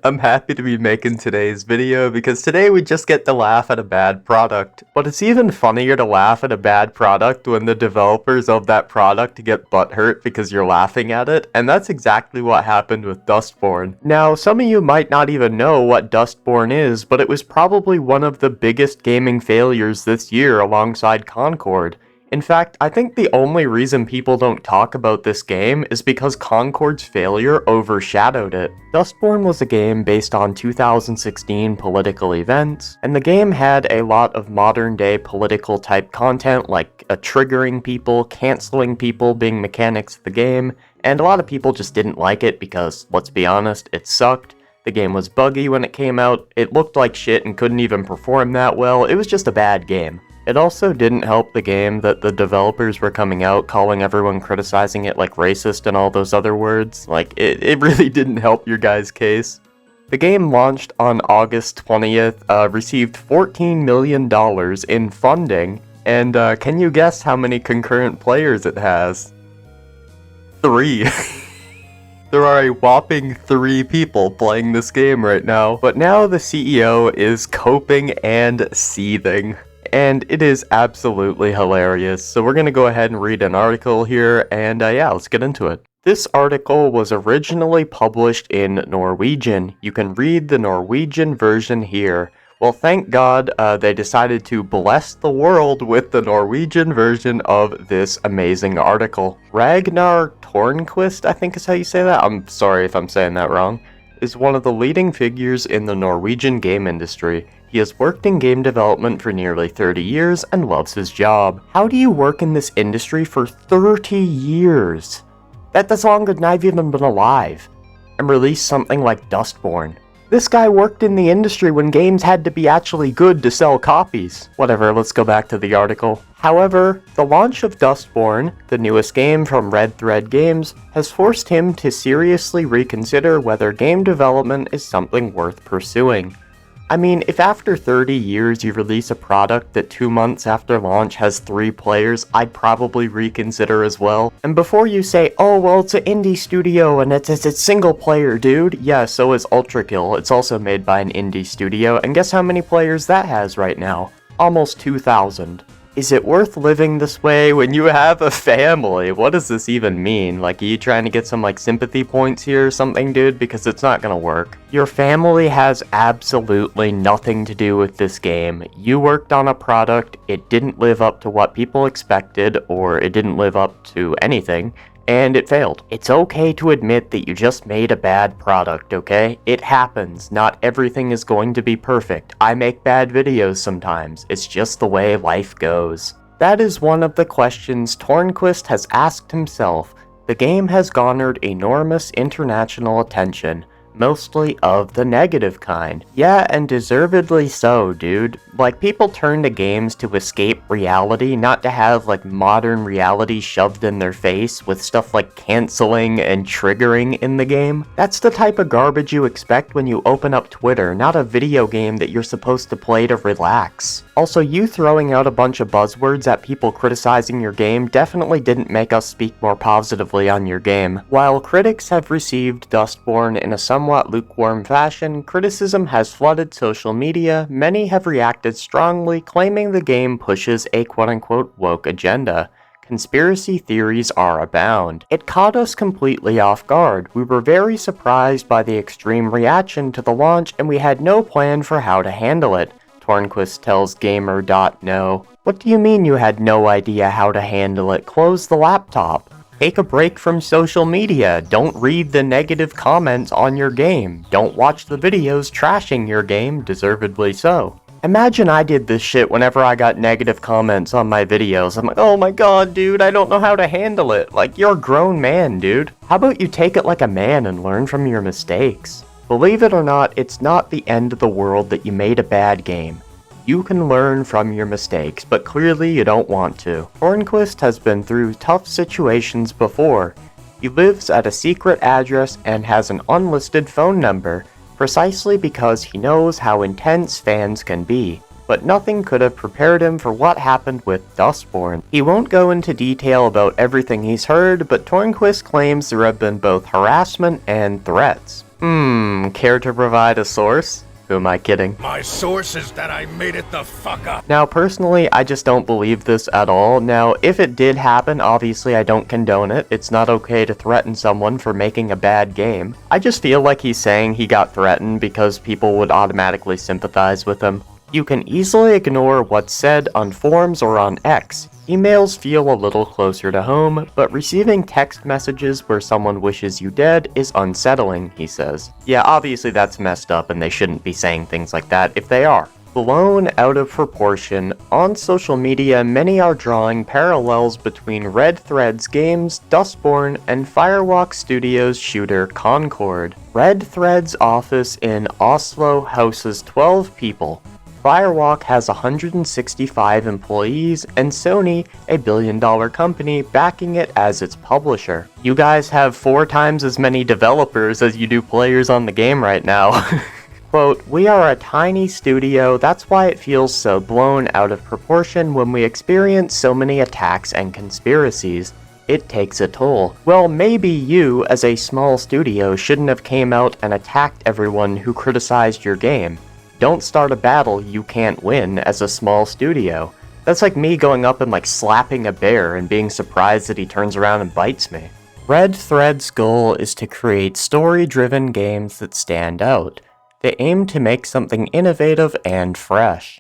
I'm happy to be making today's video because today we just get to laugh at a bad product. But it's even funnier to laugh at a bad product when the developers of that product get butthurt because you're laughing at it, and that's exactly what happened with Dustborn. Now, some of you might not even know what Dustborn is, but it was probably one of the biggest gaming failures this year alongside Concord. In fact, I think the only reason people don't talk about this game is because Concord's failure overshadowed it. Dustborn was a game based on 2016 political events, and the game had a lot of modern-day political type content like triggering people, canceling people being mechanics of the game, and a lot of people just didn't like it because, let's be honest, it sucked. The game was buggy when it came out, it looked like shit and couldn't even perform that well, it was just a bad game. It also didn't help the game that the developers were coming out calling everyone criticizing it like racist and all those other words. Like, it really didn't help your guys' case. The game launched on August 20th, received $14 million in funding, and can you guess how many concurrent players it has? 3. There are a whopping 3 people playing this game right now, but now the CEO is coping and seething. And it is absolutely hilarious, so we're going to go ahead and read an article here, and yeah, let's get into it. This article was originally published in Norwegian. You can read the Norwegian version here. Well, thank God they decided to bless the world with the Norwegian version of this amazing article. Ragnar Tornquist, I think is how you say that. I'm sorry if I'm saying that wrong. Is one of the leading figures in the Norwegian game industry. He has worked in game development for nearly 30 years and loves his job. How do you work in this industry for 30 years? That's longer than I've even been alive. And release something like Dustborn. This guy worked in the industry when games had to be actually good to sell copies. Whatever, let's go back to the article. However, the launch of Dustborn, the newest game from Red Thread Games, has forced him to seriously reconsider whether game development is something worth pursuing. I mean, if after 30 years you release a product that 2 months after launch has 3 players, I'd probably reconsider as well. And before you say, oh well, it's an indie studio and it's single player, dude. Yeah, so is Ultrakill. It's also made by an indie studio, and guess how many players that has right now? Almost 2,000. Is it worth living this way when you have a family? What does this even mean? Like, are you trying to get some, like, sympathy points here or something, dude? Because it's not gonna work. Your family has absolutely nothing to do with this game. You worked on a product, it didn't live up to what people expected, or it didn't live up to anything, and it failed. It's okay to admit that you just made a bad product, okay? It happens. Not everything is going to be perfect. I make bad videos sometimes. It's just the way life goes. That is one of the questions Tornquist has asked himself. The game has garnered enormous international attention, mostly of the negative kind. Yeah, and deservedly so, dude. Like, people turn to games to escape reality, not to have, like, modern reality shoved in their face with stuff like canceling and triggering in the game. That's the type of garbage you expect when you open up Twitter, not a video game that you're supposed to play to relax. Also, you throwing out a bunch of buzzwords at people criticizing your game definitely didn't make us speak more positively on your game. While critics have received Dustborn in a somewhat lukewarm fashion, criticism has flooded social media. Many have reacted strongly, claiming the game pushes a quote-unquote woke agenda. Conspiracy theories are abound. It caught us completely off guard. We were very surprised by the extreme reaction to the launch, and we had no plan for how to handle it. Tornquist tells Gamer.no. What do you mean you had no idea how to handle it? Close the laptop. Take a break from social media. Don't read the negative comments on your game. Don't watch the videos trashing your game, deservedly so. Imagine I did this shit whenever I got negative comments on my videos. I'm like, oh my god, dude, I don't know how to handle it. Like, you're a grown man, dude. How about you take it like a man and learn from your mistakes? Believe it or not, it's not the end of the world that you made a bad game. You can learn from your mistakes, but clearly you don't want to. Tornquist has been through tough situations before. He lives at a secret address and has an unlisted phone number, precisely because he knows how intense fans can be. But nothing could have prepared him for what happened with Dustborn. He won't go into detail about everything he's heard, but Tornquist claims there have been both harassment and threats. Care to provide a source? Who am I kidding? My source is that I made it the fuck up. Now, personally, I just don't believe this at all. Now, if it did happen, obviously I don't condone it. It's not okay to threaten someone for making a bad game. I just feel like he's saying he got threatened because people would automatically sympathize with him. You can easily ignore what's said on forums or on X. Emails feel a little closer to home, but receiving text messages where someone wishes you dead is unsettling, he says. Yeah, obviously that's messed up and they shouldn't be saying things like that if they are. Blown out of proportion, on social media many are drawing parallels between Red Thread's games Dustborn and Firewalk Studios' shooter Concord. Red Thread's office in Oslo houses 12 people. Firewalk has 165 employees, and Sony, a billion-dollar company, backing it as its publisher. You guys have 4 times as many developers as you do players on the game right now. Quote, "We are a tiny studio, that's why it feels so blown out of proportion when we experience so many attacks and conspiracies. It takes a toll. Well, maybe you, as a small studio, shouldn't have came out and attacked everyone who criticized your game. Don't start a battle you can't win as a small studio. That's like me going up and slapping a bear and being surprised that he turns around and bites me." Red Thread's goal is to create story-driven games that stand out. They aim to make something innovative and fresh.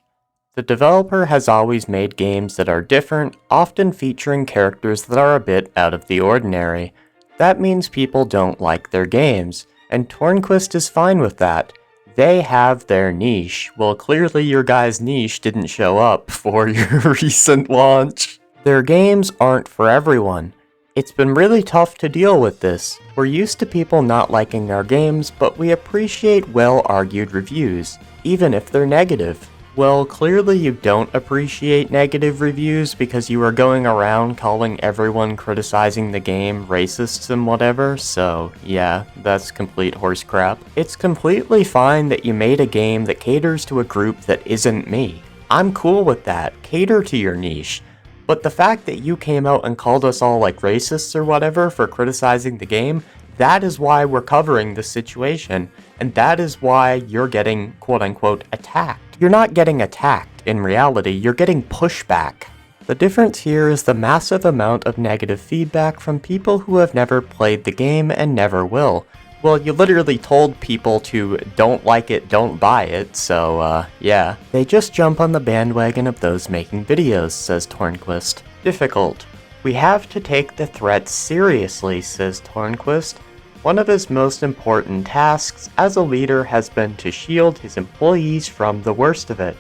The developer has always made games that are different, often featuring characters that are a bit out of the ordinary. That means people don't like their games, and Tornquist is fine with that. They have their niche. Well, clearly your guys' niche didn't show up for your recent launch. Their games aren't for everyone. It's been really tough to deal with this. We're used to people not liking our games, but we appreciate well-argued reviews, even if they're negative. Well, clearly you don't appreciate negative reviews because you are going around calling everyone criticizing the game racists and whatever, so yeah, that's complete horse crap. It's completely fine that you made a game that caters to a group that isn't me. I'm cool with that, cater to your niche. But the fact that you came out and called us all racists or whatever for criticizing the game, that is why we're covering this situation, and that is why you're getting quote-unquote attacked. You're not getting attacked. In reality, you're getting pushback. The difference here is the massive amount of negative feedback from people who have never played the game and never will. Well, you literally told people to don't like it, don't buy it, so yeah. They just jump on the bandwagon of those making videos, says Tornquist. Difficult. We have to take the threats seriously, says Tornquist. One of his most important tasks as a leader has been to shield his employees from the worst of it.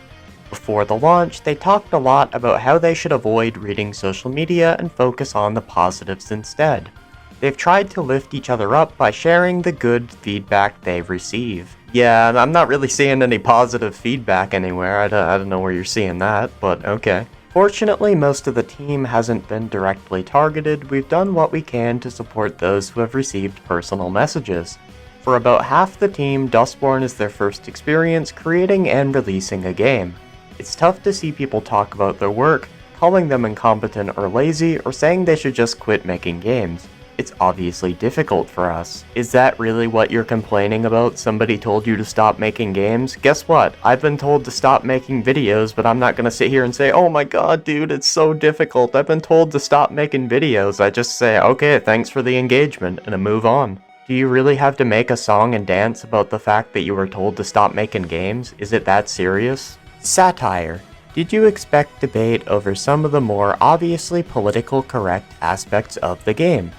Before the launch, they talked a lot about how they should avoid reading social media and focus on the positives instead. They've tried to lift each other up by sharing the good feedback they receive. Yeah, I'm not really seeing any positive feedback anywhere. I don't know where you're seeing that, but okay. Fortunately, most of the team hasn't been directly targeted. We've done what we can to support those who have received personal messages. For about half the team, Dustborn is their first experience creating and releasing a game. It's tough to see people talk about their work, calling them incompetent or lazy, or saying they should just quit making games. It's obviously difficult for us. Is that really what you're complaining about? Somebody told you to stop making games? Guess what? I've been told to stop making videos, but I'm not gonna sit here and say, oh my god, dude, it's so difficult. I've been told to stop making videos. I just say, okay, thanks for the engagement, and I move on. Do you really have to make a song and dance about the fact that you were told to stop making games? Is it that serious? Satire. Did you expect debate over some of the more obviously political correct aspects of the game?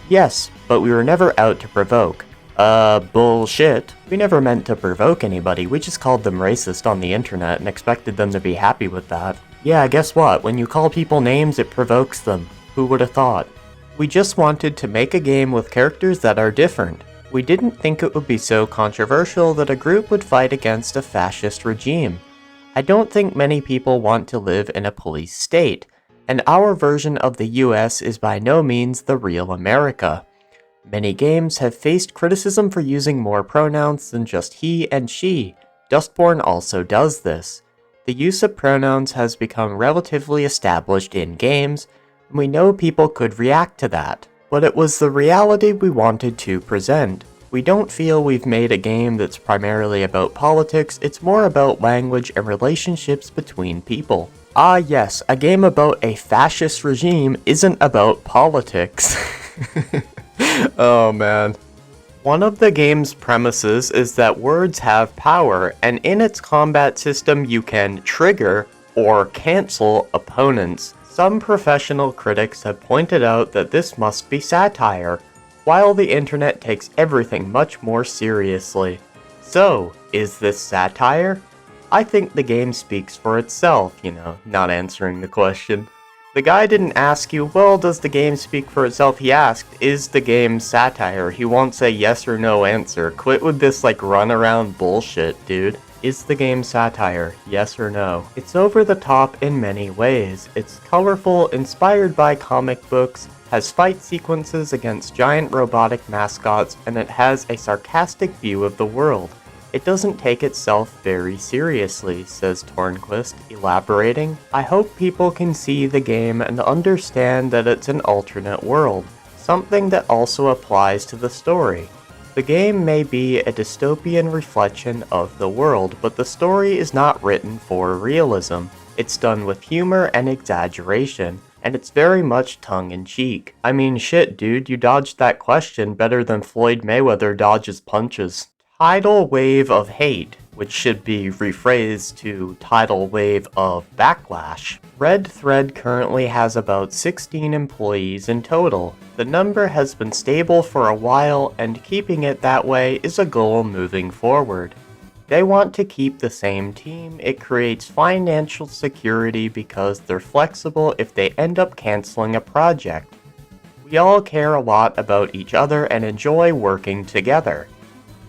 Yes, but we were never out to provoke. Bullshit. We never meant to provoke anybody, we just called them racist on the internet and expected them to be happy with that. Yeah, guess what? When you call people names, it provokes them. Who would have thought? We just wanted to make a game with characters that are different. We didn't think it would be so controversial that a group would fight against a fascist regime. I don't think many people want to live in a police state. And our version of the US is by no means the real America. Many games have faced criticism for using more pronouns than just he and she. Dustborn also does this. The use of pronouns has become relatively established in games, and we know people could react to that. But it was the reality we wanted to present. We don't feel we've made a game that's primarily about politics, it's more about language and relationships between people. Ah yes, a game about a fascist regime isn't about politics. Oh man. One of the game's premises is that words have power, and in its combat system you can trigger or cancel opponents. Some professional critics have pointed out that this must be satire, while the internet takes everything much more seriously. So, is this satire? I think the game speaks for itself, not answering the question. The guy didn't ask you, well, does the game speak for itself? He asked, is the game satire? He won't say yes or no answer. Quit with this run around bullshit, dude. Is the game satire? Yes or no? It's over the top in many ways. It's colorful, inspired by comic books, has fight sequences against giant robotic mascots, and it has a sarcastic view of the world. It doesn't take itself very seriously, says Tornquist, elaborating. I hope people can see the game and understand that it's an alternate world, something that also applies to the story. The game may be a dystopian reflection of the world, but the story is not written for realism. It's done with humor and exaggeration, and it's very much tongue-in-cheek. I mean, shit, dude, you dodged that question better than Floyd Mayweather dodges punches. Tidal wave of hate, which should be rephrased to tidal wave of backlash. Red Thread currently has about 16 employees in total. The number has been stable for a while, and keeping it that way is a goal moving forward. They want to keep the same team. It creates financial security because they're flexible if they end up canceling a project. We all care a lot about each other and enjoy working together.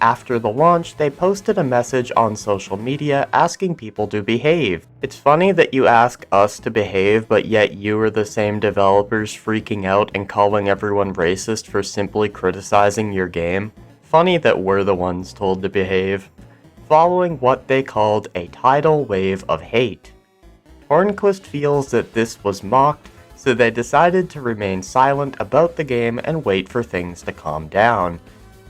After the launch, they posted a message on social media asking people to behave. It's funny that you ask us to behave, but yet you are the same developers freaking out and calling everyone racist for simply criticizing your game. Funny that we're the ones told to behave. Following what they called a tidal wave of hate. Tornquist feels that this was mocked, so they decided to remain silent about the game and wait for things to calm down.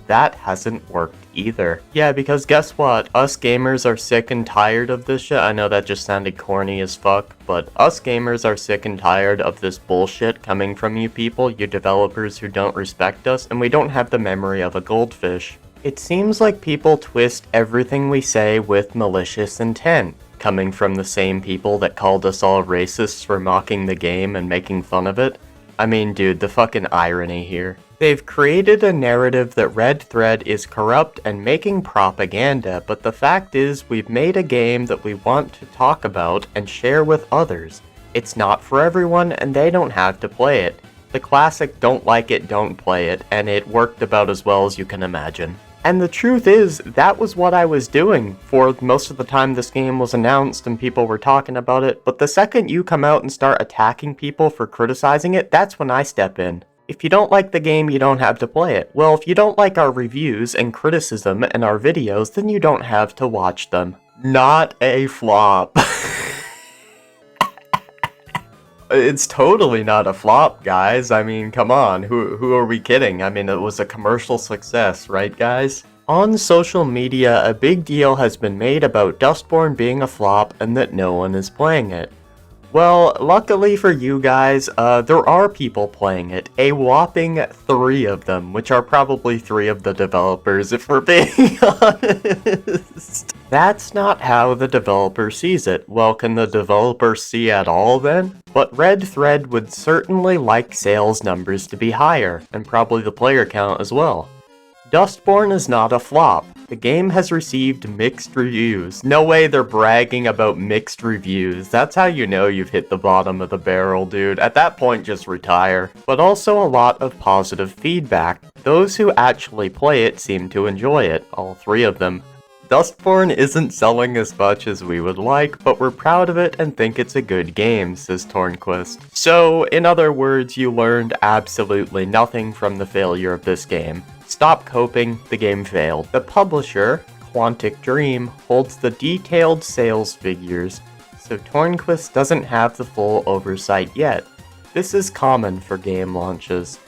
That hasn't worked either. Yeah, because guess what? Us gamers are sick and tired of this shit. I know that just sounded corny as fuck, but us gamers are sick and tired of this bullshit coming from you people, you developers who don't respect us, and we don't have the memory of a goldfish. It seems like people twist everything we say with malicious intent, coming from the same people that called us all racists for mocking the game and making fun of it. I mean, dude, the fucking irony here. They've created a narrative that Red Thread is corrupt and making propaganda, but the fact is we've made a game that we want to talk about and share with others. It's not for everyone, and they don't have to play it. The classic don't like it, don't play it, and it worked about as well as you can imagine. And the truth is, that was what I was doing for most of the time this game was announced and people were talking about it, but the second you come out and start attacking people for criticizing it, that's when I step in. If you don't like the game, you don't have to play it. Well, if you don't like our reviews and criticism and our videos, then you don't have to watch them. Not a flop. It's totally not a flop, guys. I mean, come on, who are we kidding? I mean, it was a commercial success, right, guys? On social media, a big deal has been made about Dustborn being a flop and that no one is playing it. Well, luckily for you guys, there are people playing it. A whopping 3 of them, which are probably 3 of the developers, if we're being honest. That's not how the developer sees it. Well, can the developer see at all then? But Red Thread would certainly like sales numbers to be higher, and probably the player count as well. Dustborn is not a flop. The game has received mixed reviews. No way they're bragging about mixed reviews. That's how you know you've hit the bottom of the barrel, dude. At that point, just retire. But also a lot of positive feedback. Those who actually play it seem to enjoy it, all 3 of them. Dustborn isn't selling as much as we would like, but we're proud of it and think it's a good game, says Tornquist. So, in other words, you learned absolutely nothing from the failure of this game. Stop coping, the game failed. The publisher, Quantic Dream, holds the detailed sales figures, so Tornquist doesn't have the full oversight yet. This is common for game launches.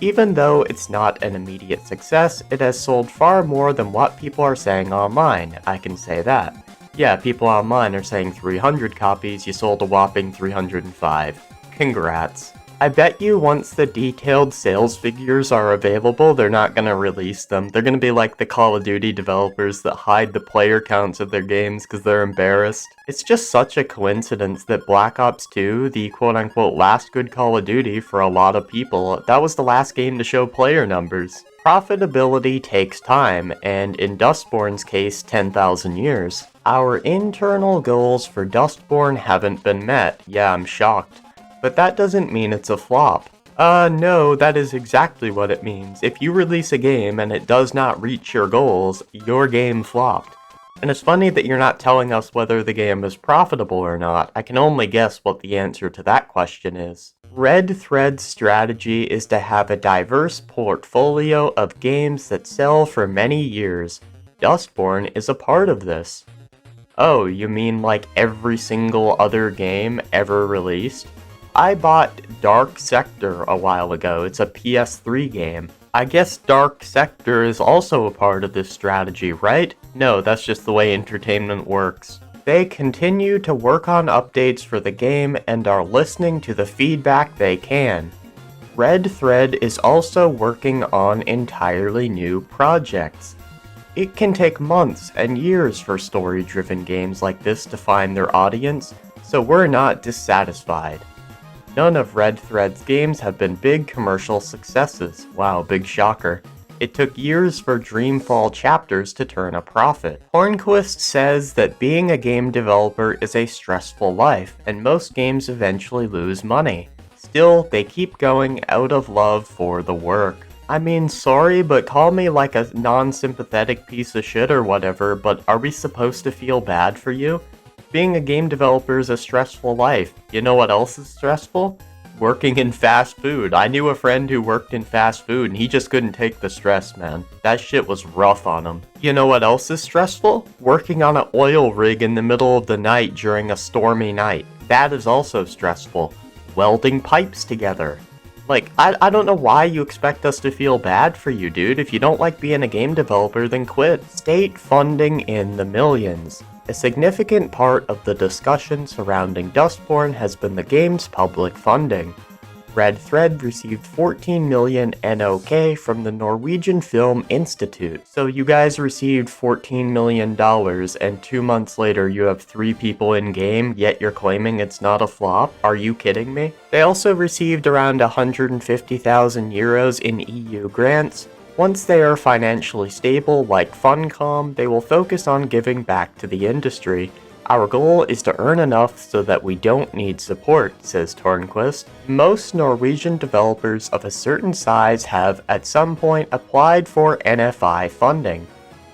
Even though it's not an immediate success, it has sold far more than what people are saying online, I can say that. Yeah, people online are saying 300 copies, you sold a whopping 305. Congrats. I bet you once the detailed sales figures are available, they're not gonna release them. They're gonna be like the Call of Duty developers that hide the player counts of their games because they're embarrassed. It's just such a coincidence that Black Ops 2, the quote-unquote last good Call of Duty for a lot of people, that was the last game to show player numbers. Profitability takes time, and in Dustborn's case, 10,000 years. Our internal goals for Dustborn haven't been met. Yeah, I'm shocked. But that doesn't mean it's a flop. No, that is exactly what it means. If you release a game and it does not reach your goals, your game flopped. And it's funny that you're not telling us whether the game is profitable or not. I can only guess what the answer to that question is. Red Thread's strategy is to have a diverse portfolio of games that sell for many years. Dustborn is a part of this. Oh, you mean like every single other game ever released? I bought Dark Sector a while ago. It's a PS3 game. I guess Dark Sector is also a part of this strategy, right? No, that's just the way entertainment works. They continue to work on updates for the game and are listening to the feedback they can. Red Thread is also working on entirely new projects. It can take months and years for story-driven games like this to find their audience, so we're not dissatisfied. None of Red Thread's games have been big commercial successes. Wow, big shocker. It took years for Dreamfall chapters to turn a profit. Hornquist says that being a game developer is a stressful life, and most games eventually lose money. Still, they keep going out of love for the work. I mean, sorry, but call me like a non-sympathetic piece of shit or whatever, but are we supposed to feel bad for you? Being a game developer is a stressful life. You know what else is stressful? Working in fast food. I knew a friend who worked in fast food and he just couldn't take the stress, man. That shit was rough on him. You know what else is stressful? Working on an oil rig in the middle of the night during a stormy night. That is also stressful. Welding pipes together. Like, I don't know why you expect us to feel bad for you, dude. If you don't like being a game developer, then quit. State funding in the millions. A significant part of the discussion surrounding Dustborn has been the game's public funding. Red Thread received 14 million NOK from the Norwegian Film Institute. So you guys received $14 million and 2 months later you have 3 people in game, yet you're claiming it's not a flop? Are you kidding me? They also received around 150,000 euros in EU grants. Once they are financially stable, like Funcom, they will focus on giving back to the industry. Our goal is to earn enough so that we don't need support, says Tornquist. Most Norwegian developers of a certain size have, at some point, applied for NFI funding.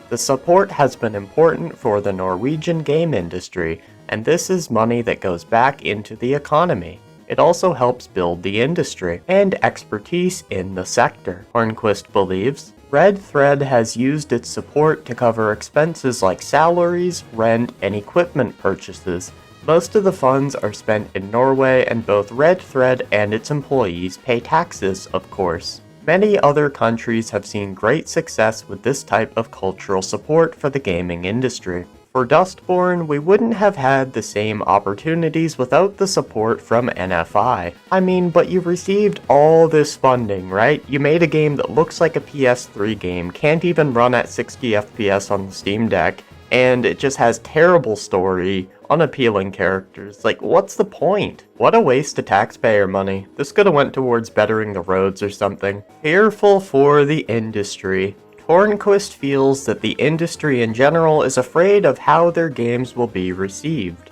The support has been important for the Norwegian game industry, and this is money that goes back into the economy. It also helps build the industry and expertise in the sector, Hornquist believes. Red Thread has used its support to cover expenses like salaries, rent, and equipment purchases. Most of the funds are spent in Norway, and both Red Thread and its employees pay taxes, of course. Many other countries have seen great success with this type of cultural support for the gaming industry. For Dustborn, we wouldn't have had the same opportunities without the support from NFI. I mean, but you received all this funding, right? You made a game that looks like a PS3 game, can't even run at 60 FPS on the Steam Deck, and it just has terrible story, unappealing characters. Like, what's the point? What a waste of taxpayer money. This could have went towards bettering the roads or something. Fearful for the industry. Tornquist feels that the industry in general is afraid of how their games will be received.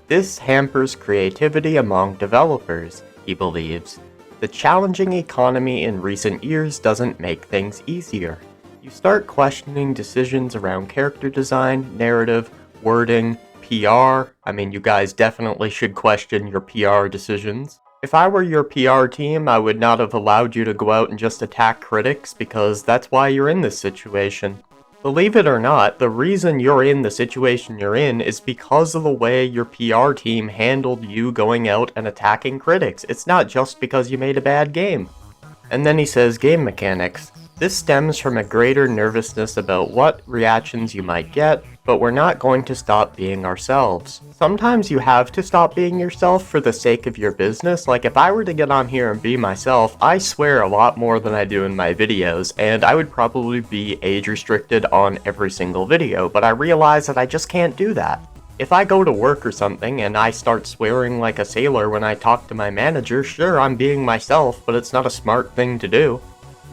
This hampers creativity among developers, he believes. The challenging economy in recent years doesn't make things easier. You start questioning decisions around character design, narrative, wording, PR. I mean, you guys definitely should question your PR decisions. If I were your PR team, I would not have allowed you to go out and just attack critics, because that's why you're in this situation. Believe it or not, the reason you're in the situation you're in is because of the way your PR team handled you going out and attacking critics. It's not just because you made a bad game. And then he says game mechanics. This stems from a greater nervousness about what reactions you might get, but we're not going to stop being ourselves. Sometimes you have to stop being yourself for the sake of your business. Like if I were to get on here and be myself, I swear a lot more than I do in my videos, and I would probably be age restricted on every single video, but I realize that I just can't do that. If I go to work or something and I start swearing like a sailor when I talk to my manager, sure, I'm being myself, but it's not a smart thing to do.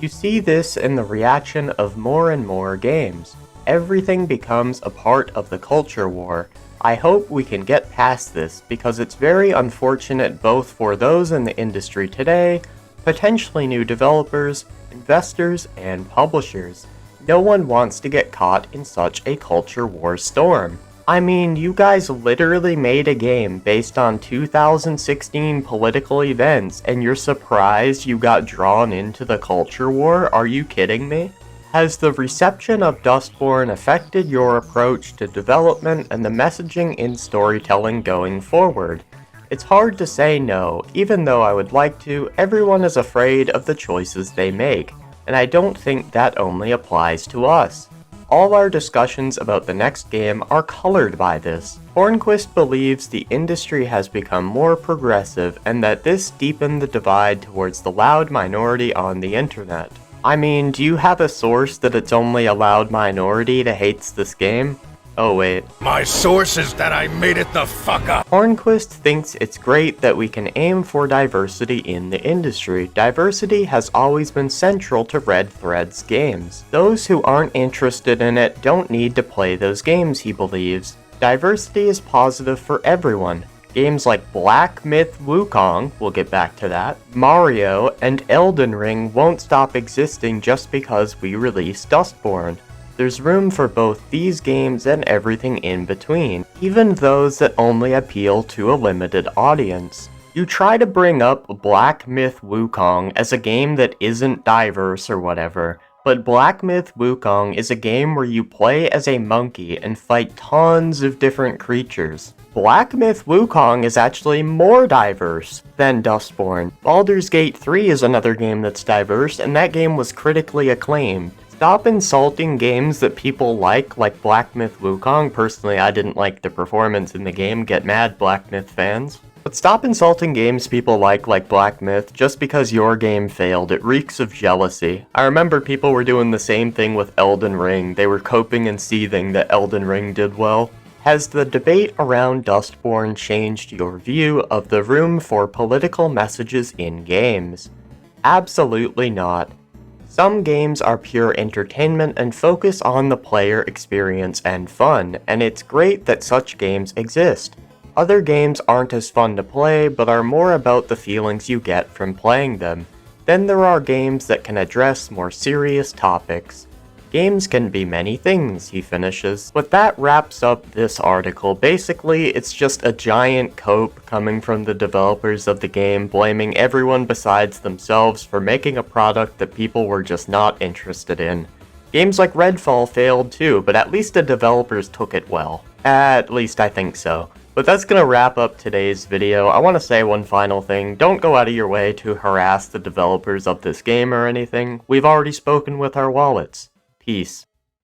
You see this in the reaction of more and more games. Everything becomes a part of the culture war. I hope we can get past this because it's very unfortunate both for those in the industry today, potentially new developers, investors, and publishers. No one wants to get caught in such a culture war storm. I mean, you guys literally made a game based on 2016 political events, and you're surprised you got drawn into the culture war? Are you kidding me? Has the reception of Dustborn affected your approach to development and the messaging in storytelling going forward? It's hard to say no, even though I would like to. Everyone is afraid of the choices they make, and I don't think that only applies to us. All our discussions about the next game are colored by this. Hornquist believes the industry has become more progressive and that this deepened the divide towards the loud minority on the internet. I mean, do you have a source that it's only a loud minority that hates this game? Oh wait. My source is that I made it the fuck up. Hornquist thinks it's great that we can aim for diversity in the industry. Diversity has always been central to Red Thread's games. Those who aren't interested in it don't need to play those games, he believes. Diversity is positive for everyone. Games like Black Myth Wukong, we'll get back to that, Mario, and Elden Ring won't stop existing just because we release Dustborn. There's room for both these games and everything in between, even those that only appeal to a limited audience. You try to bring up Black Myth Wukong as a game that isn't diverse or whatever, but Black Myth Wukong is a game where you play as a monkey and fight tons of different creatures. Black Myth Wukong is actually more diverse than Dustborn. Baldur's Gate 3 is another game that's diverse, and that game was critically acclaimed. Stop insulting games that people like Black Myth Wukong. Personally, I didn't like the performance in the game. Get mad, Black Myth fans. But stop insulting games people like Black Myth just because your game failed. It reeks of jealousy. I remember people were doing the same thing with Elden Ring. They were coping and seething that Elden Ring did well. Has the debate around Dustborn changed your view of the room for political messages in games? Absolutely not. Some games are pure entertainment and focus on the player experience and fun, and it's great that such games exist. Other games aren't as fun to play, but are more about the feelings you get from playing them. Then there are games that can address more serious topics. Games can be many things, he finishes. But that wraps up this article. Basically, it's just a giant cope coming from the developers of the game, blaming everyone besides themselves for making a product that people were just not interested in. Games like Redfall failed too, but at least the developers took it well. At least I think so. But that's gonna wrap up today's video. I want to say one final thing. Don't go out of your way to harass the developers of this game or anything. We've already spoken with our wallets. Peace.